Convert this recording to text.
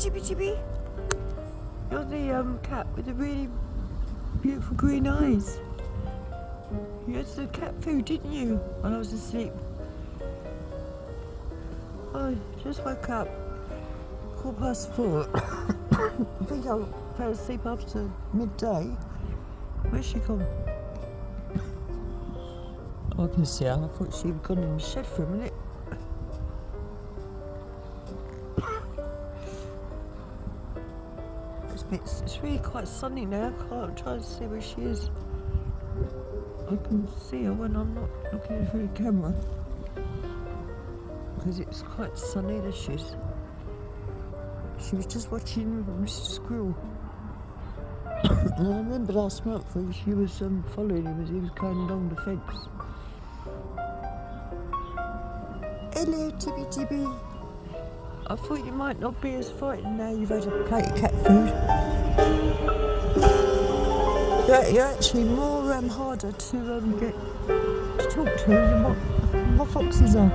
Tibby, Tibby. You're the cat with the really beautiful green eyes. You had the cat food, didn't you, when I was asleep? I just woke up. 4:15. I think I fell asleep after midday. Where's she gone? Oh, I can see her. I thought she had gone in the shed for a minute. It's really quite sunny now. I'm trying to see where she is. I can see her when I'm not looking through the camera. Because it's quite sunny, there she is. She was just watching Mr. Squirrel. And I remember last month when she was following him as he was going along the fence. Hello, Tibby Tibby. I thought you might not be as frightened now you've had a plate of cat food. You're actually more harder to get to talk to than what foxes are.